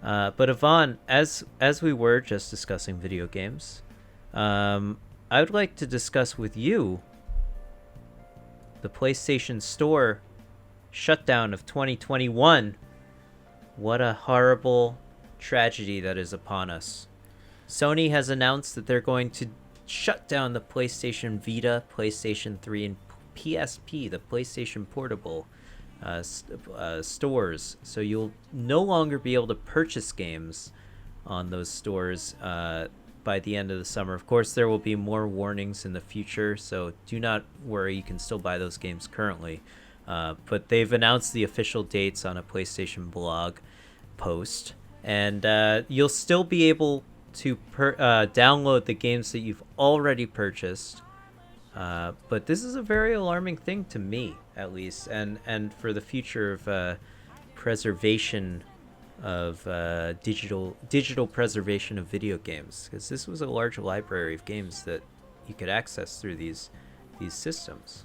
But Yvonne, as we were just discussing video games, I would like to discuss with you the PlayStation Store shutdown of 2021. What a horrible tragedy that is upon us. Sony has announced that they're going to shut down the PlayStation Vita, PlayStation 3, and PSP, the PlayStation Portable stores. So you'll no longer be able to purchase games on those stores by the end of the summer. Of course, there will be more warnings in the future, so do not worry. You can still buy those games currently. But they've announced the official dates on a PlayStation blog post, and you'll still be able to download the games that you've already purchased. But this is a very alarming thing to me, at least, and for the future of preservation of digital preservation of video games, because this was a large library of games that you could access through these systems.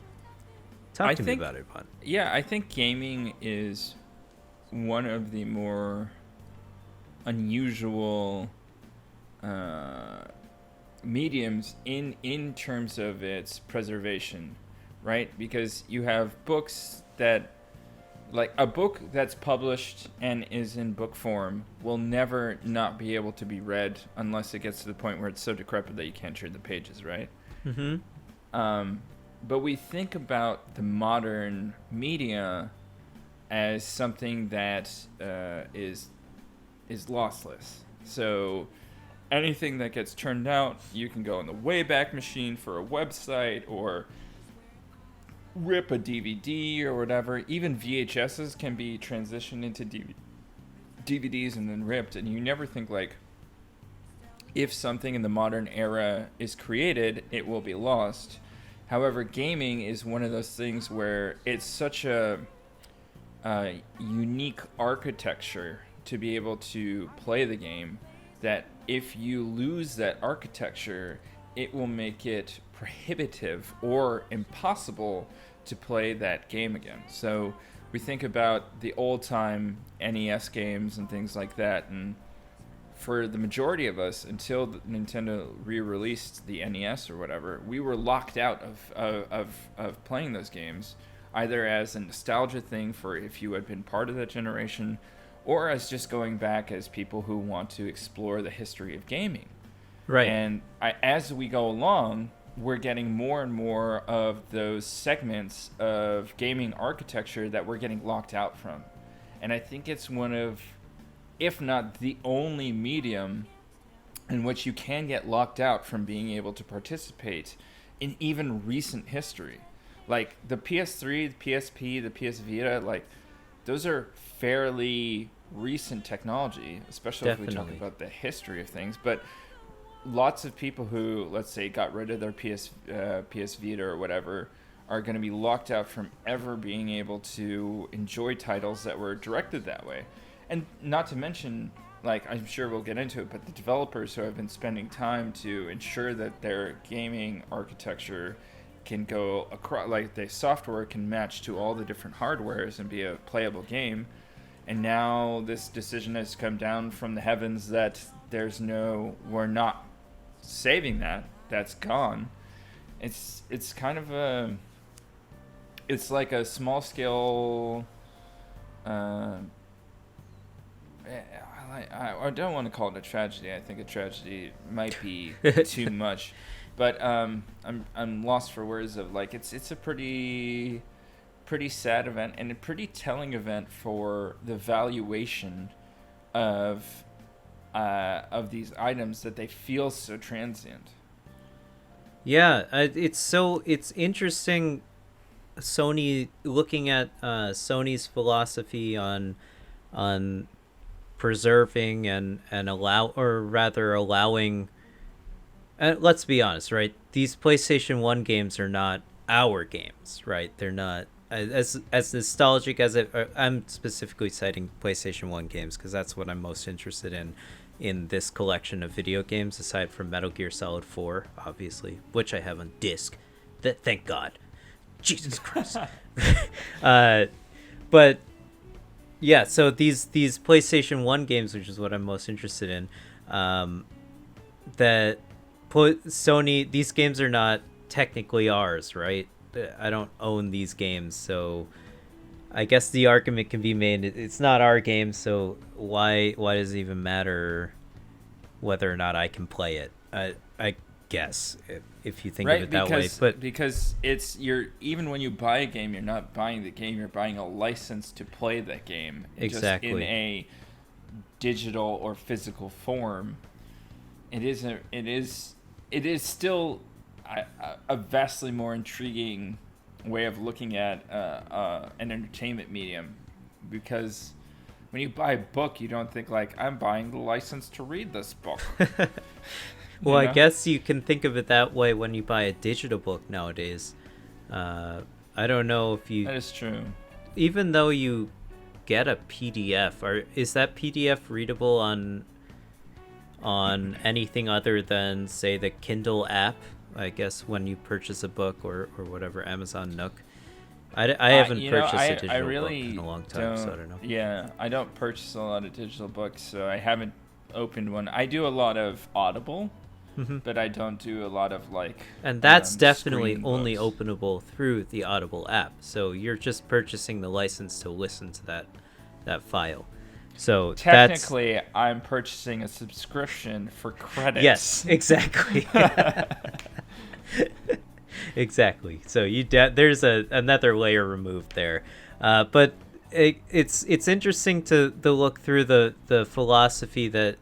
Talk to me about it, Vaughn. Yeah, I think gaming is one of the more unusual mediums in terms of its preservation, right? Because you have books that, like a book that's published and is in book form will never not be able to be read unless it gets to the point where it's so decrepit that you can't turn the pages, right? Mm-hmm. But we think about the modern media as something that is lossless. So anything that gets turned out, you can go in the Wayback Machine for a website or rip a DVD or whatever. Even VHSs can be transitioned into DVDs and then ripped. And you never think, like, if something in the modern era is created, it will be lost. However, gaming is one of those things where it's such a unique architecture to be able to play the game that if you lose that architecture, it will make it prohibitive or impossible to play that game again. So we think about the old-time NES games and things like that, and for the majority of us, until Nintendo re-released the NES or whatever, we were locked out of playing those games, either as a nostalgia thing for if you had been part of that generation, or as just going back as people who want to explore the history of gaming. Right. And as we go along, we're getting more and more of those segments of gaming architecture that we're getting locked out from. And I think it's one of, if not the only medium in which you can get locked out from being able to participate in even recent history. Like the PS3, the PSP, the PS Vita, like those are fairly recent technology, especially if we talk about the history of things. But lots of people who, let's say, got rid of their PS Vita or whatever are going to be locked out from ever being able to enjoy titles that were directed that way. And not to mention, like, I'm sure we'll get into it, but the developers who have been spending time to ensure that their gaming architecture can go across, like the software can match to all the different hardwares and be a playable game. And now this decision has come down from the heavens that we're not saving that. That's gone. It's kind of it's like a small scale. I don't want to call it a tragedy. I think a tragedy might be too much, but I'm lost for words of, like, it's a pretty sad event and a pretty telling event for the valuation of these items, that they feel so transient. Yeah, it's interesting. Sony, looking at Sony's philosophy on preserving and allowing. Let's be honest, right? These PlayStation 1 games are not our games, right? They're not as nostalgic as it. I'm specifically citing PlayStation 1 games because that's what I'm most interested in this collection of video games, aside from Metal Gear Solid 4, obviously, which I have on disc. Thank God. Jesus Christ. But yeah, so these PlayStation 1 games, which is what I'm most interested in, that put Sony, these games are not technically ours, right? I don't own these games, so I guess the argument can be made it's not our game, so why does it even matter whether or not I can play it? I guess if you think of it that way, but because even when you buy a game, you're not buying the game, you're buying a license to play that game, exactly, just in a digital or physical form. It is still a vastly more intriguing way of looking at an entertainment medium, because when you buy a book, you don't think like, I'm buying the license to read this book. Well, I guess you can think of it that way when you buy a digital book nowadays. I don't know if you... That is true. Even though you get a PDF, is that PDF readable on anything other than, say, the Kindle app? I guess when you purchase a book or whatever, Amazon Nook. I haven't purchased a digital book in a long time, so I don't know. Yeah, I don't purchase a lot of digital books, so I haven't opened one. I do a lot of Audible, but I don't do a lot of like... And that's definitely only openable through the Audible app, so you're just purchasing the license to listen to that file. So technically, I'm purchasing a subscription for credits. Yes, exactly. Exactly. So there's another layer removed there, but it's interesting to look through the philosophy that,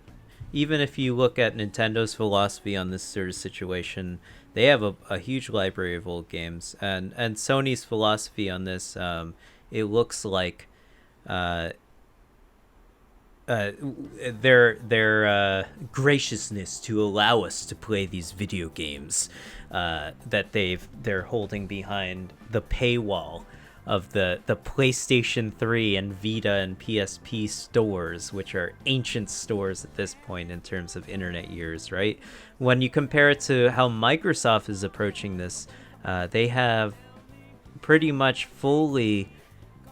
even if you look at Nintendo's philosophy on this sort of situation, they have a huge library of old games, and Sony's philosophy on this, it looks like their graciousness to allow us to play these video games that they're holding behind the paywall of the PlayStation 3 and Vita and PSP stores, which are ancient stores at this point in terms of internet years, right? When you compare it to how Microsoft is approaching this, they have pretty much fully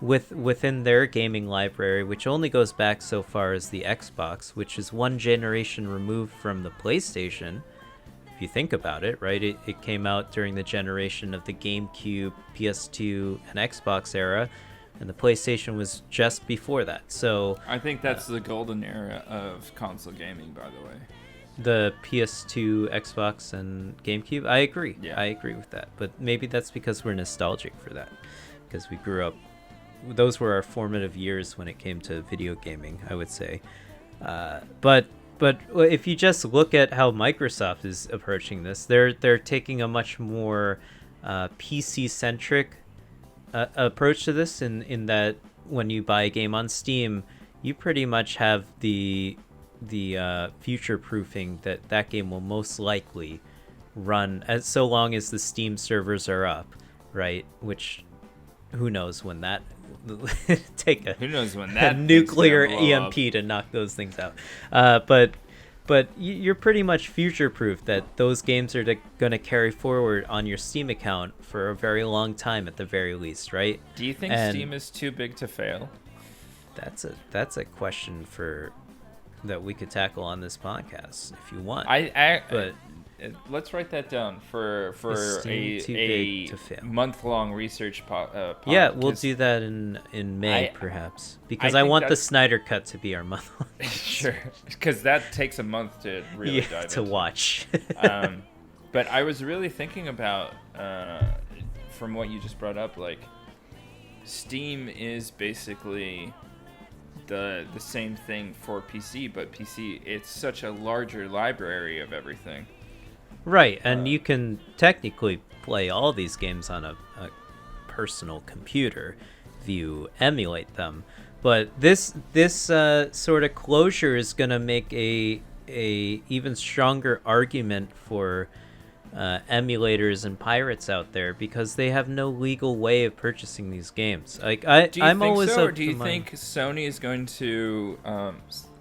within their gaming library, which only goes back so far as the Xbox, which is one generation removed from the PlayStation. If you think about it, right? It came out during the generation of the GameCube, PS2, and Xbox era, and the PlayStation was just before that. So I think that's the golden era of console gaming, by the way. The PS2, Xbox, and GameCube. I agree. Yeah. I agree with that. But maybe that's because we're nostalgic for that, because we grew up. Those were our formative years when it came to video gaming, I would say. But if you just look at how Microsoft is approaching this, they're taking a much more PC-centric approach to this, in that when you buy a game on Steam, you pretty much have the future-proofing that game will most likely run as so long as the Steam servers are up, right? Which, who knows when that take a nuclear EMP to knock those things out. But you're pretty much future-proof that those games are going to carry forward on your Steam account for a very long time at the very least, right? Do you think Steam is too big to fail? That's a question that we could tackle on this podcast if you want. Let's write that down for a month-long research podcast. Yeah, we'll do that in May, perhaps, because I want the Snyder Cut to be our month-long. Sure, because that takes a month to really dive to into. Watch. But I was really thinking about, from what you just brought up, like Steam is basically the same thing for PC, but PC, it's such a larger library of everything. Right, and you can technically play all these games on a personal computer if you emulate them. But this sort of closure is going to make a even stronger argument for emulators and pirates out there, because they have no legal way of purchasing these games. Like I'm always so, or do you think Sony is going to?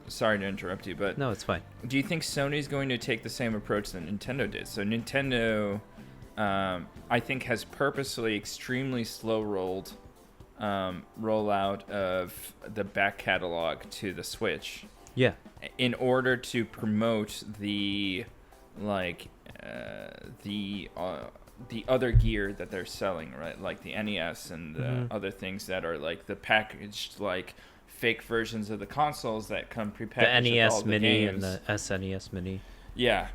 Sorry to interrupt you, but no, it's fine. Do you think Sony is going to take the same approach that Nintendo did? So Nintendo, I think, has purposely extremely slow-rolled rollout of the back catalog to the Switch. Yeah. In order to promote the the other gear that they're selling, right? Like the NES and the other things that are like the packaged like fake versions of the consoles that come prepackaged. The with all NES the Mini games. and the SNES Mini. Yeah.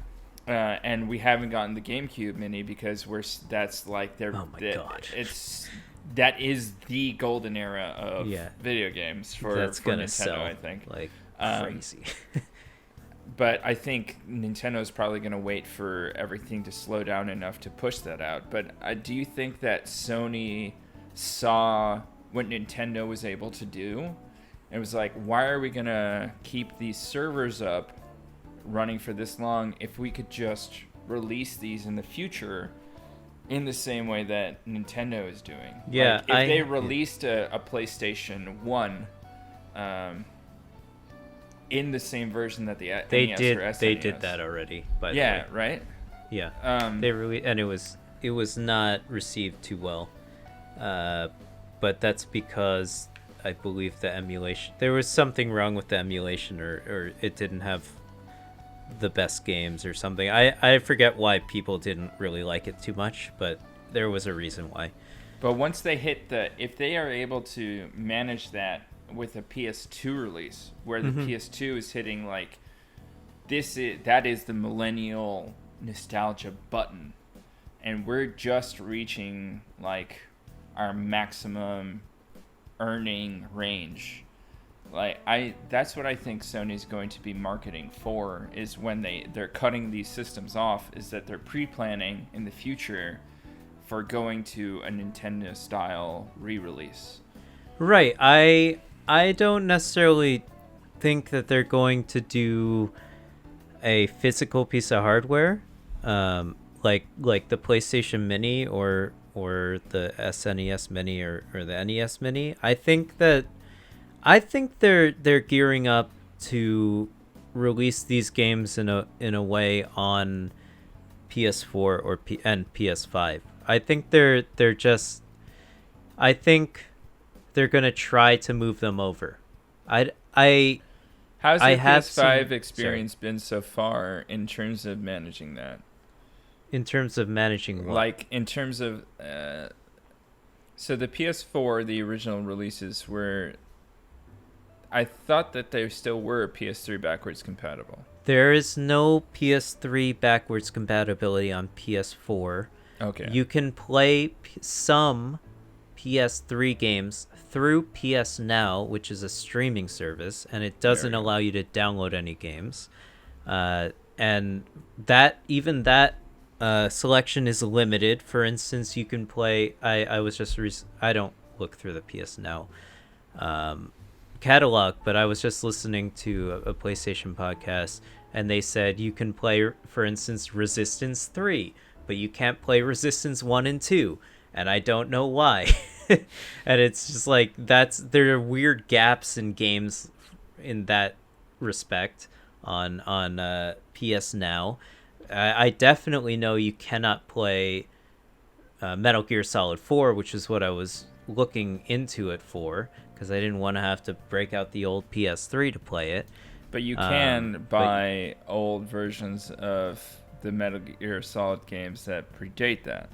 And we haven't gotten the GameCube Mini because that's like their. Oh my god! That is the golden era of video games for gonna Nintendo. Sell I think like crazy. But I think Nintendo's probably going to wait for everything to slow down enough to push that out. But do you think that Sony saw what Nintendo was able to do? It was like, why are we going to keep these servers up running for this long if we could just release these in the future in the same way that Nintendo is doing? Yeah. Like, if they released a PlayStation 1... in the same version that the they NES did, or SNES. They did that already. By the way. Right. Yeah. They really, and it was not received too well, but that's because I believe the emulation. There was something wrong with the emulation, or it didn't have the best games or something. I forget why people didn't really like it too much, but there was a reason why. But once they hit if they are able to manage that with a PS2 release, where the PS2 is hitting like that is the millennial nostalgia button, and we're just reaching like our maximum earning range. That's what I think Sony's going to be marketing for, is when they're cutting these systems off, is that they're pre-planning in the future for going to a Nintendo style re-release. Right. I don't necessarily think that they're going to do a physical piece of hardware, like the PlayStation Mini or the SNES Mini or the NES Mini. I think they're gearing up to release these games in a way on PS4 and PS5. I think they're gonna try to move them over. How's the PS5 experience been so far in terms of managing that? In terms of managing what? Like in terms of so the PS4, the original releases were. I thought that they still were PS3 backwards compatible. There is no PS3 backwards compatibility on PS4. Okay. You can play some PS3 games through PS Now, which is a streaming service, and it doesn't allow you to download any games. And that selection is limited. For instance, you can play. I don't look through the PS Now catalog, but I was just listening to a PlayStation podcast, and they said you can play, for instance, Resistance 3, but you can't play Resistance 1 and 2, and I don't know why. And it's just like there are weird gaps in games in that respect on PS Now. I definitely know you cannot play Metal Gear Solid 4, which is what I was looking into it for, because I didn't want to have to break out the old PS3 to play it. But you can buy old versions of the Metal Gear Solid games that predate that.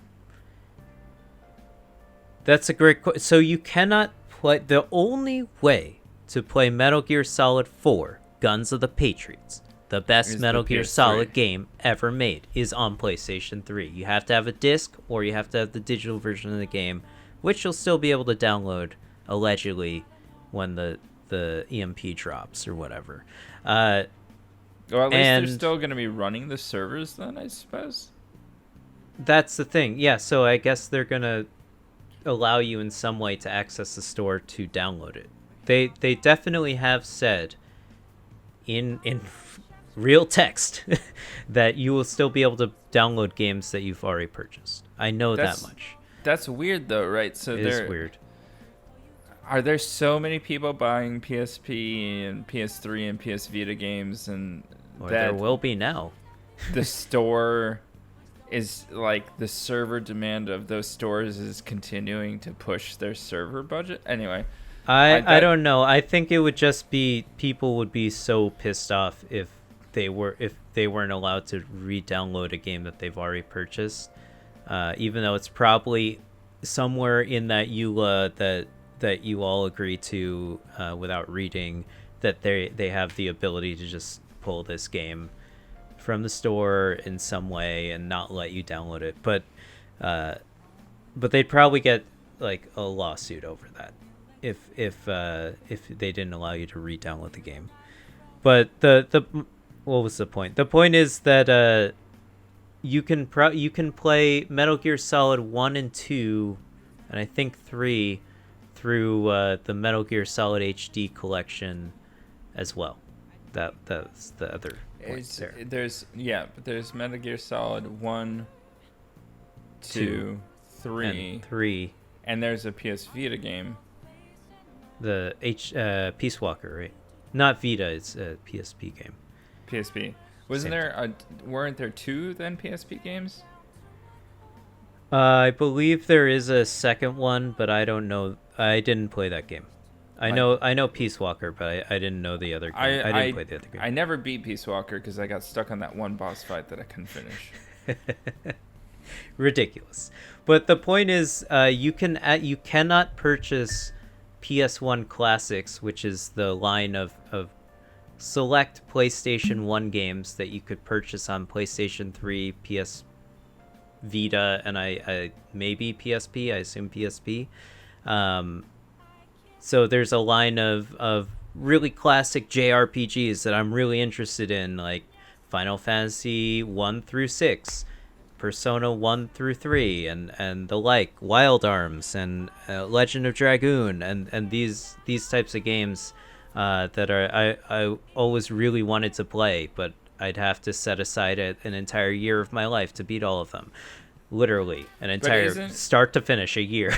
That's a great question. So you cannot play. The only way to play Metal Gear Solid 4, Guns of the Patriots, the best Metal Gear Solid game ever made, is on PlayStation 3. You have to have a disc, or you have to have the digital version of the game, which you'll still be able to download, allegedly, when the EMP drops or whatever. Well, at least they're still going to be running the servers then, I suppose? That's the thing. Yeah, so I guess they're going to allow you in some way to access the store to download it. They definitely have said in real text that you will still be able to download games that you've already purchased. I know that much. That's weird though, right? So it is weird. Are there so many people buying PSP and PS3 and PS Vita games, and there will be now? The store is like the server demand of those stores is continuing to push their server budget. Anyway, I don't know. I think it would just be people would be so pissed off if they weren't allowed to re-download a game that they've already purchased, even though it's probably somewhere in that EULA that you all agree to without reading that they have the ability to just pull this game from the store in some way and not let you download it. But they'd probably get like a lawsuit over that if they didn't allow you to re-download the game. But the what was the point? The point is that you can play Metal Gear Solid 1 and 2 and I think 3 through the Metal Gear Solid HD collection as well. That's the other point there. There's Metal Gear Solid 1, 2, 3. And there's a PS Vita game. The Peace Walker, right? Not Vita, it's a PSP game. PSP. Weren't there 2 then PSP games? I believe there is a second one, but I don't know. I didn't play that game. I know Peace Walker, but I didn't know the other game. I didn't play the other game. I never beat Peace Walker because I got stuck on that one boss fight that I couldn't finish. Ridiculous. But the point is, you cannot purchase PS1 Classics, which is the line of select PlayStation 1 games that you could purchase on PlayStation 3, PS Vita, and I maybe PSP. I assume PSP. So there's a line of really classic JRPGs that I'm really interested in, like Final Fantasy 1 through 6, Persona 1 through 3, and the like, Wild Arms and Legend of Dragoon, and these types of games that I always really wanted to play, but I'd have to set aside an entire year of my life to beat all of them. Literally, an entire start to finish a year.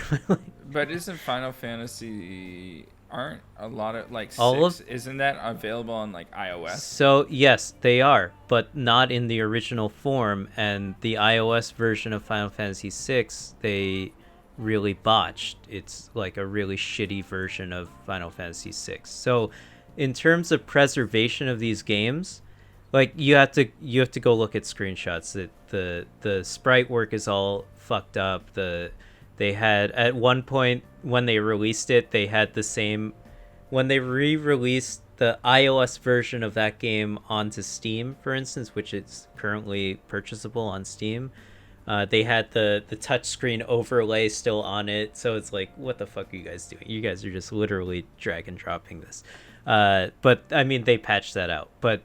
But isn't Final Fantasy, aren't a lot of like all 6, isn't that available on like iOS? So yes, they are, but not in the original form. And the iOS version of Final Fantasy 6, they really botched. It's like a really shitty version of Final Fantasy 6. So in terms of preservation of these games, like you have to go look at screenshots. That the sprite work is all fucked up. They had at one point when they released it, they had the same when they re-released the iOS version of that game onto Steam, for instance, which is currently purchasable on Steam. They had the touchscreen overlay still on it, so it's like, what the fuck are you guys doing? You guys are just literally drag and dropping this. But I mean, they patched that out. But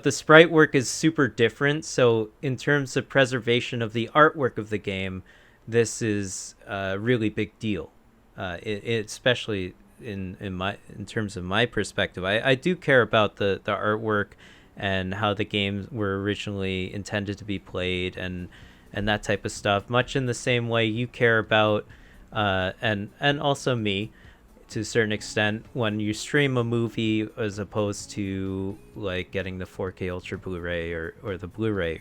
the sprite work is super different, so in terms of preservation of the artwork of the game, this is a really big deal. Especially in terms of my perspective, I do care about the artwork and how the games were originally intended to be played and that type of stuff, much in the same way you care about and also me to a certain extent when you stream a movie as opposed to like getting the 4K Ultra Blu-ray or the Blu-ray,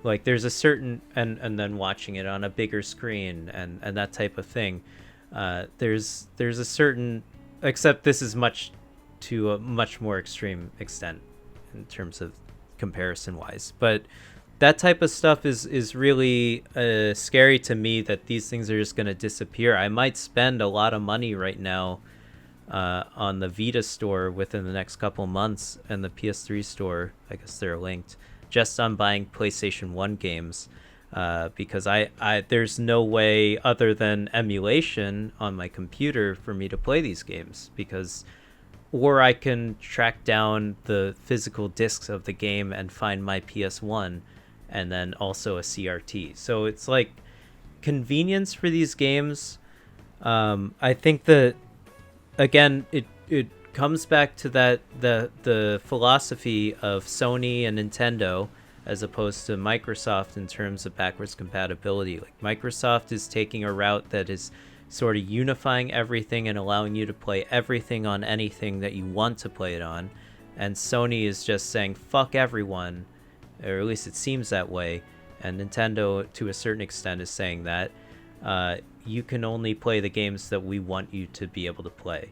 like there's a certain and then watching it on a bigger screen and that type of thing. There's a certain, except this is to a much more extreme extent in terms of comparison wise, but that type of stuff is really scary to me, that these things are just going to disappear. I might spend a lot of money right now on the Vita store within the next couple months, and the PS3 store, I guess they're linked, just on buying PlayStation 1 games, because I there's no way other than emulation on my computer for me to play these games, or I can track down the physical discs of the game and find my PS1 and then also a CRT. So it's like convenience for these games. I think that again it comes back to that the philosophy of Sony and Nintendo as opposed to Microsoft in terms of backwards compatibility. Like Microsoft is taking a route that is sort of unifying everything and allowing you to play everything on anything that you want to play it on, and Sony is just saying fuck everyone, or at least it seems that way, and Nintendo to a certain extent is saying that you can only play the games that we want you to be able to play.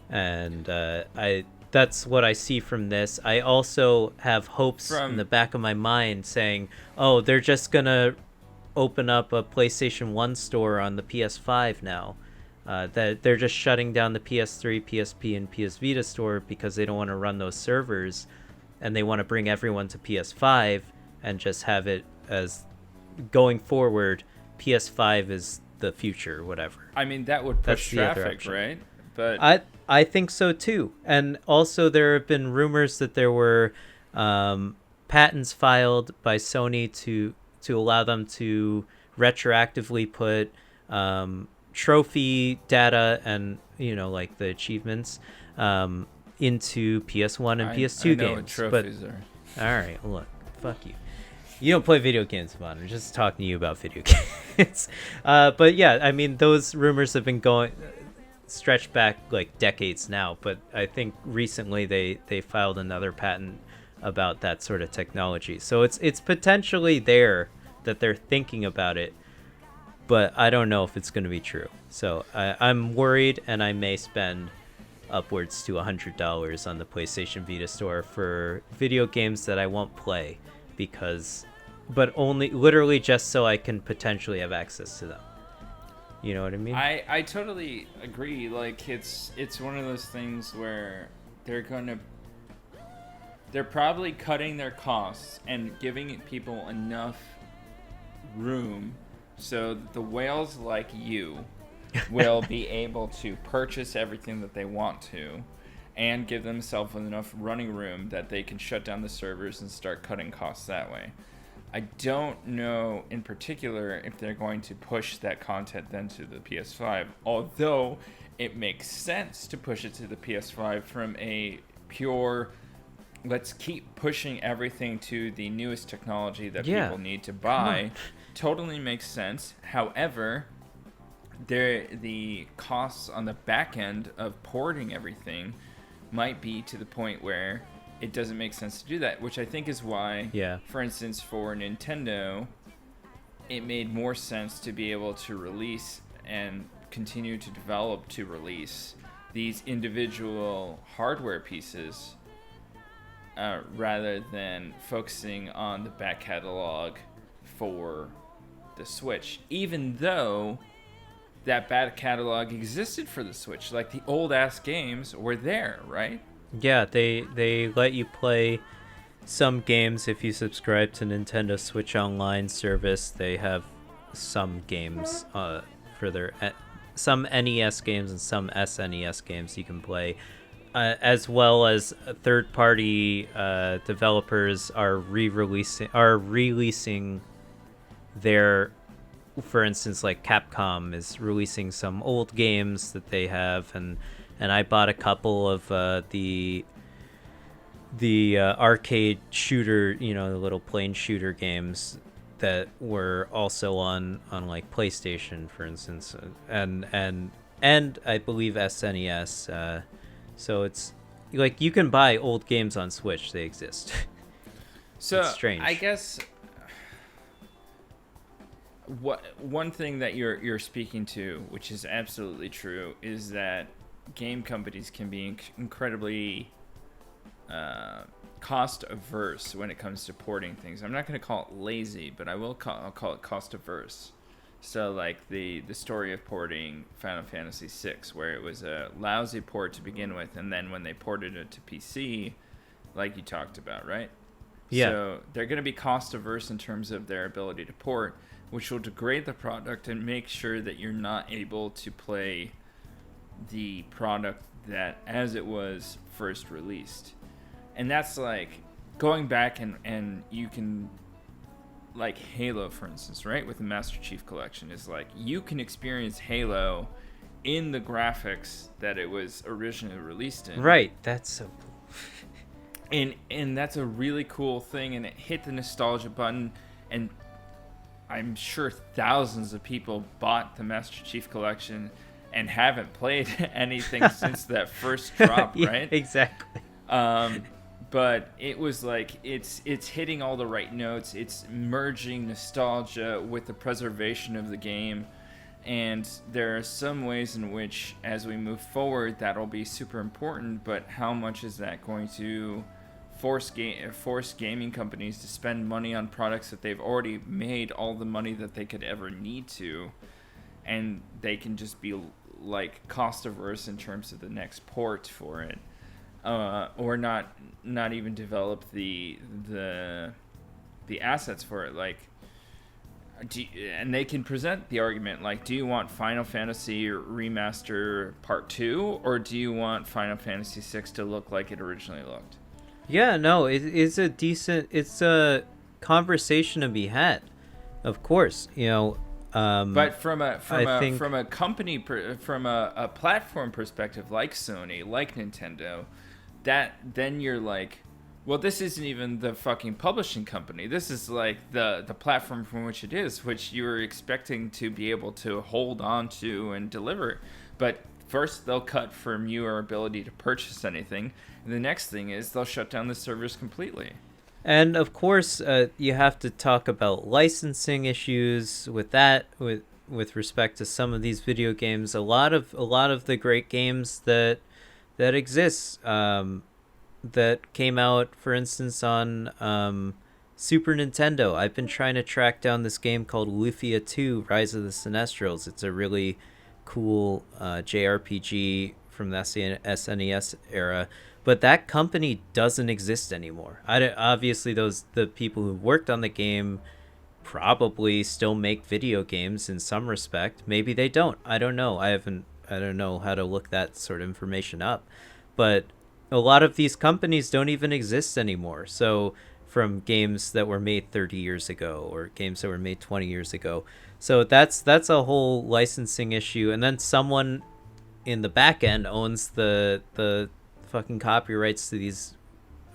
And that's what I see from this. I also have hopes in the back of my mind saying, oh, they're just gonna open up a PlayStation 1 store on the PS5 now. That they're just shutting down the PS3, PSP, and PS Vita store because they don't want to run those servers, and they want to bring everyone to PS5 and just have it as going forward. PS5 is the future, whatever. I mean, that would push traffic, right? But I think so too. And also there have been rumors that there were patents filed by Sony to allow them to retroactively put trophy data and, you know, like the achievements into PS1 and PS2 I know games. What trophies are. All right, look, fuck you. You don't play video games, Vaughn. I'm just talking to you about video games. But yeah, I mean, those rumors have been stretched back like decades now. But I think recently they filed another patent about that sort of technology. So it's potentially there that they're thinking about it. But I don't know if it's going to be true. So I'm worried, and I may spend upwards to $100 on the PlayStation Vita store for video games that I won't play, but only literally just so I can potentially have access to them. You know what I mean? I totally agree. Like it's one of those things where they're probably cutting their costs and giving people enough room so that the whales like you will be able to purchase everything that they want to and give themselves enough running room that they can shut down the servers and start cutting costs that way. I don't know in particular if they're going to push that content then to the PS5, although it makes sense to push it to the PS5 from a pure let's keep pushing everything to the newest technology that people need to buy. Totally makes sense. However, the costs on the back end of porting everything might be to the point where it doesn't make sense to do that, which I think is why, for instance, for Nintendo, it made more sense to be able to release and continue to develop to release these individual hardware pieces rather than focusing on the back catalog for the Switch, even though that back catalog existed for the Switch. Like the old ass games were there, right? Yeah, they let you play some games if you subscribe to Nintendo Switch Online service. They have some games for their some NES games and some SNES games you can play, as well as third-party developers are releasing their, for instance, like Capcom is releasing some old games that they have, and I bought a couple of the arcade shooter, you know, the little plane shooter games that were also on like PlayStation, for instance, and I believe SNES. So it's like you can buy old games on Switch; they exist. So it's strange. I guess one thing that you're speaking to, which is absolutely true, is that game companies can be incredibly cost averse when it comes to porting things. I'm not going to call it lazy, but I'll call it cost averse. So like the story of porting Final Fantasy VI, where it was a lousy port to begin with, and then when they ported it to PC, like you talked about, right? Yeah. So they're going to be cost averse in terms of their ability to port, which will degrade the product and make sure that you're not able to play the product that as it was first released. And that's like going back and you can, like Halo, for instance, right? With the Master Chief Collection, is like you can experience Halo in the graphics that it was originally released in. Right. That's so cool. And that's a really cool thing, and it hit the nostalgia button, and I'm sure thousands of people bought the Master Chief Collection and haven't played anything since that first drop, right? Exactly. but it was like it's hitting all the right notes. It's merging nostalgia with the preservation of the game, and there are some ways in which, as we move forward, that'll be super important. But how much is that going to force gaming companies to spend money on products that they've already made all the money that they could ever need to, and they can just be like cost averse in terms of the next port for it, or not even develop the assets for it. Like, and they can present the argument like, do you want Final Fantasy Remaster Part 2, or do you want Final Fantasy 6 to look like it originally looked? Yeah, no, it's a conversation to be had, of course, you know. But from a platform perspective, like Sony, like Nintendo, then you're like, well, this isn't even the fucking publishing company. This is like the platform from which it is, which you were expecting to be able to hold on to and deliver. But first, they'll cut from your ability to purchase anything. And the next thing is they'll shut down the servers completely. And of course, you have to talk about licensing issues with that, with respect to some of these video games. A lot of the great games that exist, that came out, for instance, on Super Nintendo. I've been trying to track down this game called Lufia 2: Rise of the Sinestrals. It's a really cool JRPG from the SNES era. But that company doesn't exist anymore. Obviously, the people who worked on the game probably still make video games in some respect. Maybe they don't. I don't know. I don't know how to look that sort of information up. But a lot of these companies don't even exist anymore. So from games that were made 30 years ago or games that were made 20 years ago. So that's a whole licensing issue. And then someone in the back end owns the fucking copyrights to these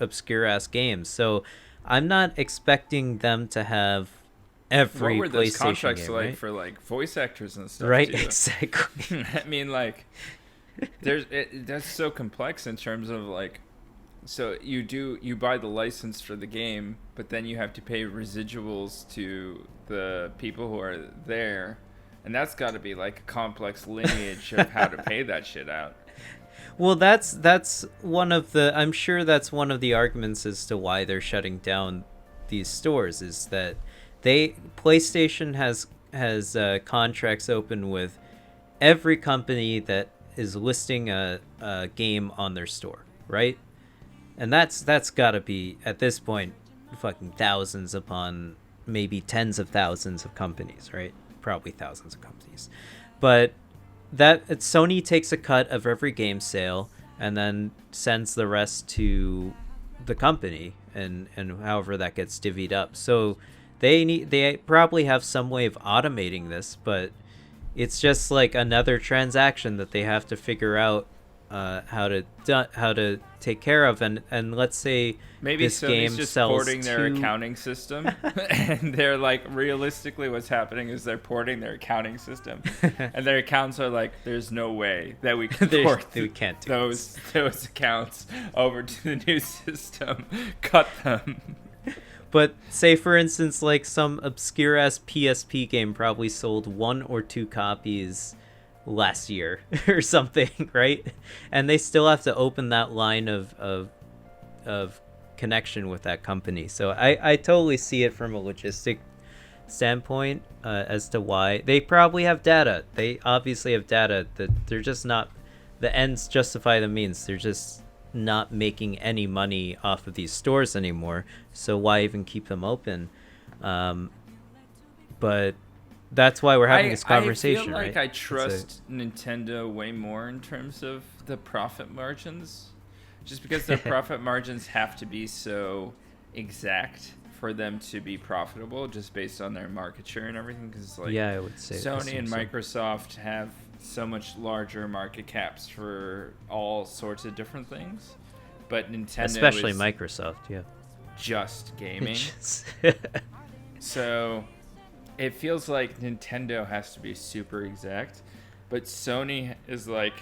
obscure ass games. So I'm not expecting them to have every what were those PlayStation contracts game, like right? for like voice actors and stuff, right? too. Exactly. I mean, like, that's so complex in terms of like, so you buy the license for the game, but then you have to pay residuals to the people who are there, and that's got to be like a complex lineage of how to pay that shit out. Well, that's one of the, I'm sure that's one of the arguments as to why they're shutting down these stores, is that PlayStation has contracts open with every company that is listing a game on their store, right? And that's got to be, at this point, fucking thousands upon maybe tens of thousands of companies, right? Probably thousands of companies. But Sony takes a cut of every game sale and then sends the rest to the company, and however that gets divvied up. So they probably have some way of automating this, but it's just like another transaction that they have to figure out how to take care of. And let's say maybe this Sony's game just sells porting their accounting system, and they're like, realistically, what's happening is they're porting their accounting system, and their accounts are like, there's no way that we can port we can't do those accounts over to the new system. Cut them. But say, for instance, like some obscure ass PSP game probably sold 1 or 2 copies last year or something, right? And they still have to open that line of connection with that company. So I totally see it from a logistic standpoint, as to why they probably have data. They obviously have data that they're just not, the ends justify the means. They're just not making any money off of these stores anymore, so why even keep them open? But that's why we're having this conversation. I feel like right? I trust Nintendo way more in terms of the profit margins, just because their profit margins have to be so exact for them to be profitable, just based on their market share and everything. Because like, yeah, I would say Sony and Microsoft have so much larger market caps for all sorts of different things, but Nintendo, especially is Microsoft, yeah, just gaming. So it feels like Nintendo has to be super exact, but Sony is like,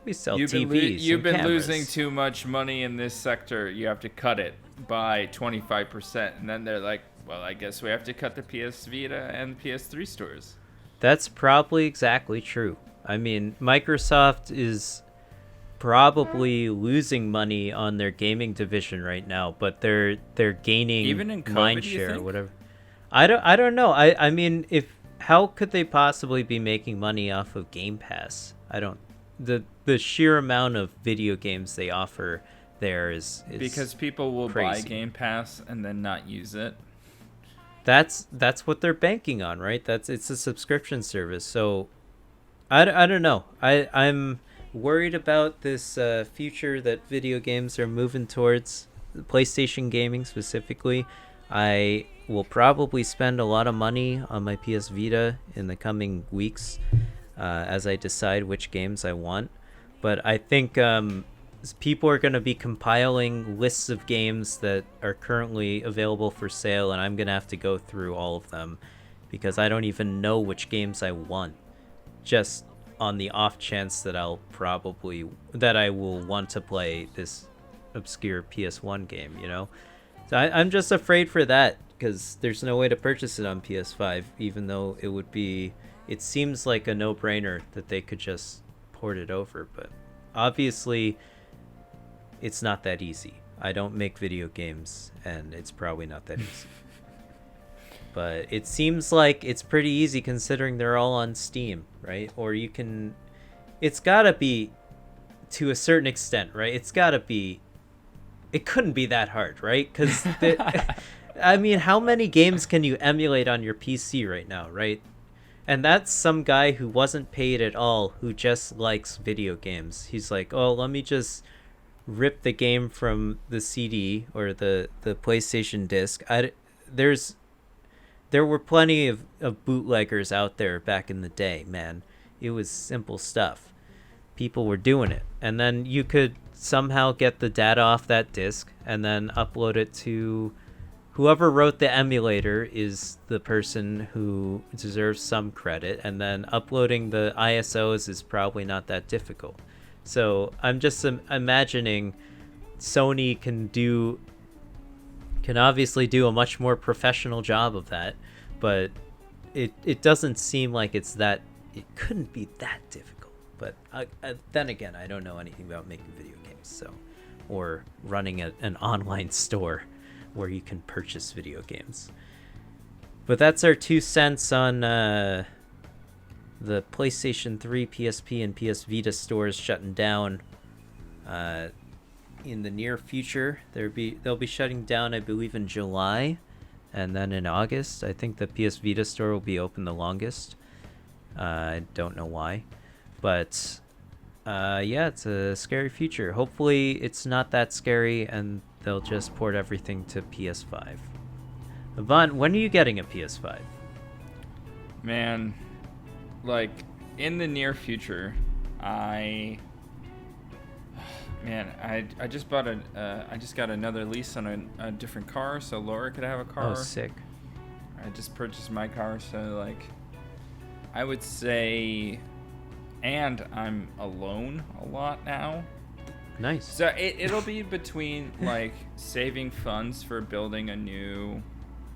We sell You've TVs. You've and been losing cameras. too much money in this sector. You have to cut it by 25%. And then they're like, well, I guess we have to cut the PS Vita and PS3 stores. That's probably exactly true. I mean, Microsoft is probably losing money on their gaming division right now, but they're gaining Even in COVID, mind do you share or think? whatever. I don't know. I mean, if how could they possibly be making money off of Game Pass? I don't. The sheer amount of video games they offer there is Because people will crazy. buy Game Pass and then not use it. That's what they're banking on, right? It's a subscription service. So I don't know. I'm worried about this future that video games are moving towards, PlayStation gaming specifically. I will probably spend a lot of money on my PS Vita in the coming weeks as I decide which games I want. But I think people are going to be compiling lists of games that are currently available for sale, and I'm going to have to go through all of them because I don't even know which games I want, just on the off chance that I will want to play this obscure PS1 game, you know? So I'm just afraid for that because there's no way to purchase it on PS5, even though it seems like a no-brainer that they could just port it over, but obviously it's not that easy. I don't make video games, and it's probably not that easy. But it seems like it's pretty easy considering they're all on Steam, right? Or you can... It's gotta be, to a certain extent, right? It couldn't be that hard, right? Because, I mean, how many games can you emulate on your PC right now, right? And that's some guy who wasn't paid at all, who just likes video games. He's like, oh, let me just rip the game from the CD or the PlayStation disc. There were plenty of bootleggers out there back in the day, man. It was simple stuff. People were doing it. And then you could somehow get the data off that disc and then upload it to... Whoever wrote the emulator is the person who deserves some credit, and then uploading the ISOs is probably not that difficult. So I'm just imagining Sony can obviously do a much more professional job of that, but it doesn't seem like it couldn't be that difficult. But then again, I don't know anything about making video games, or running an online store where you can purchase video games. But that's our 2 cents on the PlayStation 3, PSP, and PS Vita stores shutting down. In the near future, they'll be shutting down, I believe, in July, and then in August. I think the PS Vita store will be open the longest. I don't know why, but yeah, it's a scary future. Hopefully, it's not that scary, and they'll just port everything to PS5. Ivan, when are you getting a PS5? Man, like, in the near future, I just bought I just got another lease on a different car, so Laura could have a car. Oh, sick. I just purchased my car, so, like, I would say, and I'm alone a lot now. Nice. So it'll be between, like, saving funds for building a new,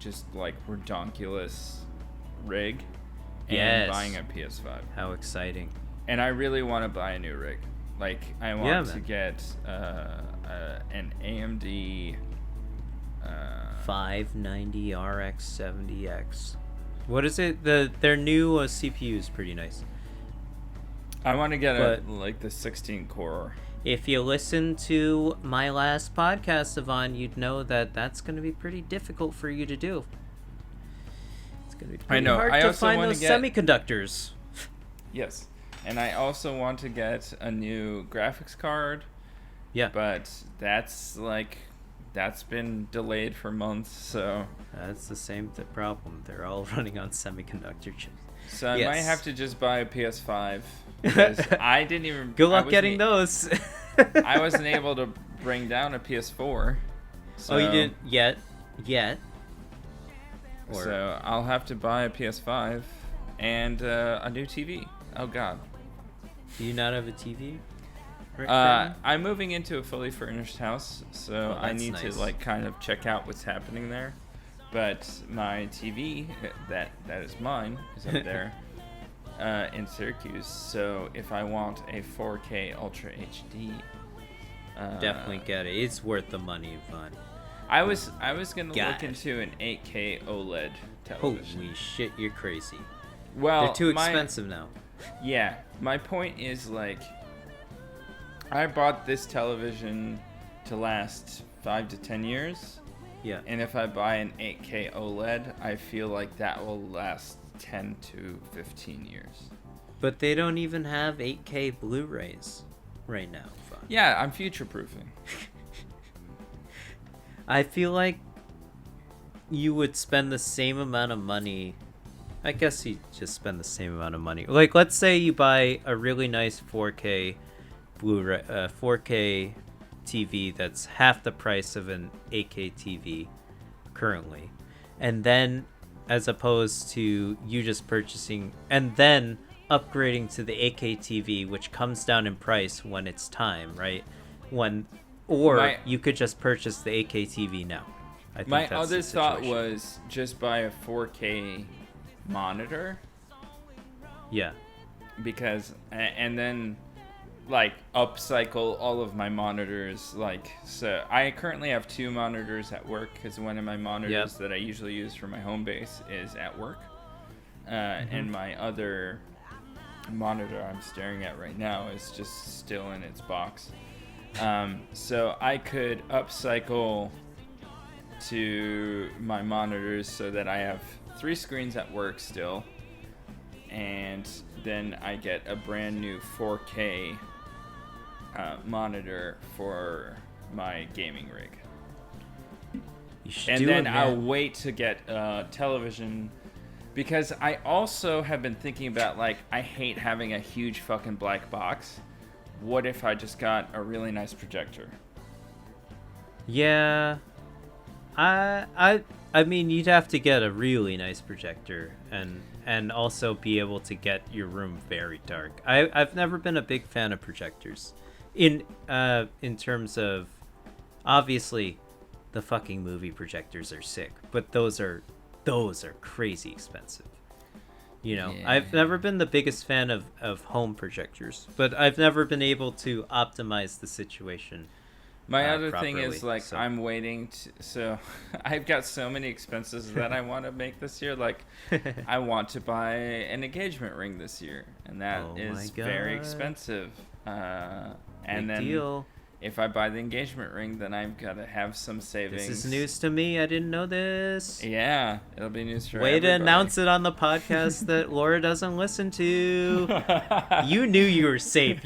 just, like, redonkulous rig and buying a PS5. How exciting. And I really want to buy a new rig. Like, I want to get an AMD 590 RX 70X. What is it? Their new CPU is pretty nice. I want to get like the 16 core. If you listen to my last podcast, Ivan, you'd know that that's going to be pretty difficult for you to do. It's going to be pretty hard to find those semiconductors. Yes. And I also want to get a new graphics card. Yeah. But that's been delayed for months, so... That's the same problem. They're all running on semiconductor chips. So I might have to just buy a PS5. Because I didn't even... Good luck getting those. I wasn't able to bring down a PS4. So, oh, you didn't yet? So I'll have to buy a PS5 and a new TV. Oh, God. Do you not have a TV? I'm moving into a fully furnished house, so I need to like kind of check out what's happening there. But my TV, that is mine, is up there in Syracuse. So if I want a 4K Ultra HD, definitely get it. It's worth the money, Ivan. I was gonna look into an 8K OLED television. Holy shit, you're crazy. Well, they're too expensive now. Yeah, my point is like, I bought this television to last 5 to 10 years. Yeah. And if I buy an 8K OLED, I feel like that will last 10 to 15 years. But they don't even have 8K Blu-rays right now. Ivan. Yeah, I'm future-proofing. I feel like you would spend the same amount of money. I guess you just spend the same amount of money. Like, let's say you buy a really nice 4K Blu-ray, 4K TV that's half the price of an 8K TV currently, and then as opposed to you just purchasing and then upgrading to the 8K TV, which comes down in price when it's time, right? You could just purchase the 8K TV now. I think my that's other the thought situation. was just buy a 4K monitor. Yeah. Because and then like upcycle all of my monitors. Like, so I currently have 2 monitors at work because one of my monitors that I usually use for my home base is at work, and my other monitor I'm staring at right now is just still in its box. So I could upcycle to my monitors so that I have 3 screens at work still, and then I get a brand new 4K monitor for my gaming rig. And then I'll wait to get a television, because I also have been thinking about, like, I hate having a huge fucking black box. What if I just got a really nice projector? Yeah. I mean, you'd have to get a really nice projector and also be able to get your room very dark. I've never been a big fan of projectors. In terms of, obviously, the fucking movie projectors are sick, but those are crazy expensive. You know, yeah. I've never been the biggest fan of home projectors, but I've never been able to optimize the situation. My other thing is, like, so. I'm waiting so I've got so many expenses that I want to make this year. Like, I want to buy an engagement ring this year, and that is very expensive. And then deal. If I buy the engagement ring, then I've got to have some savings. This is news to me. I didn't know this. Yeah, it'll be news for Way everybody. To announce it on the podcast that Laura doesn't listen to. You knew you were safe.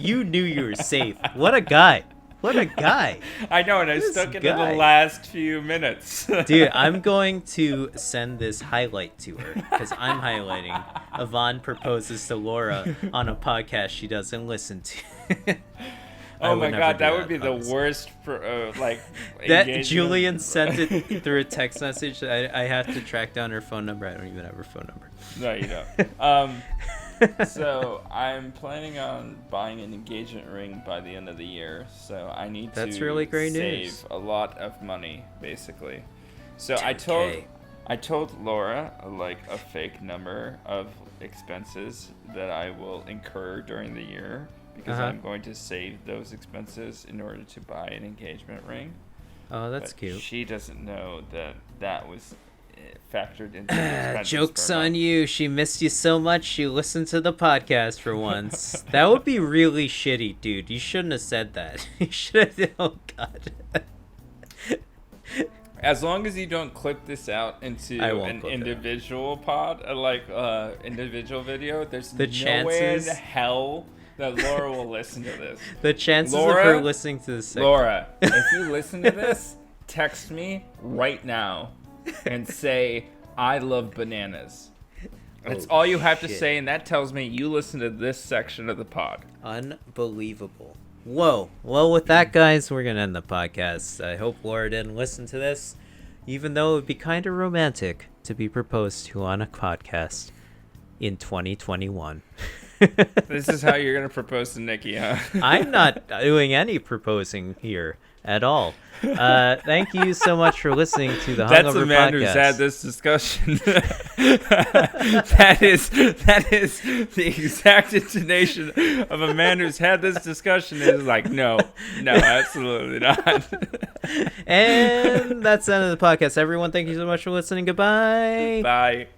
What a guy. What a guy. I know, and I stuck it in the last few minutes. Dude, I'm going to send this highlight to her, because I'm highlighting. Ivan proposes to Laura on a podcast she doesn't listen to. Oh my god, that would be the worst that Julien sent it through a text message. I have to track down her phone number. I don't even have her phone number. No, you don't. So I'm planning on buying an engagement ring by the end of the year. So I need That's really great save news. A lot of money, basically. So 10K. I told Laura like a fake number of expenses that I will incur during the year, because I'm going to save those expenses in order to buy an engagement ring. Oh, that's but cute. She doesn't know that was factored into the expenses. Joke's on you. She missed you so much she listened to the podcast for once. That would be really shitty, dude. You shouldn't have said that. You should have... Oh, God. As long as you don't clip this out into an individual individual video, there's no way in hell that Laura will listen to this. The chances of her listening to this segment. Laura, if you listen to this, text me right now and say, I love bananas. That's all you have to say, and that tells me you listen to this section of the pod. Unbelievable. Whoa. Well, with that, guys, we're going to end the podcast. I hope Laura didn't listen to this, even though it would be kind of romantic to be proposed to on a podcast in 2021. This is how you're going to propose to Nikki, huh? I'm not doing any proposing here at all. Thank you so much for listening to the Hungover Podcast. That's the man who's had this discussion. that is the exact intonation of a man who's had this discussion. Is like, no, absolutely not. And that's the end of the podcast. Everyone, thank you so much for listening. Goodbye. Bye.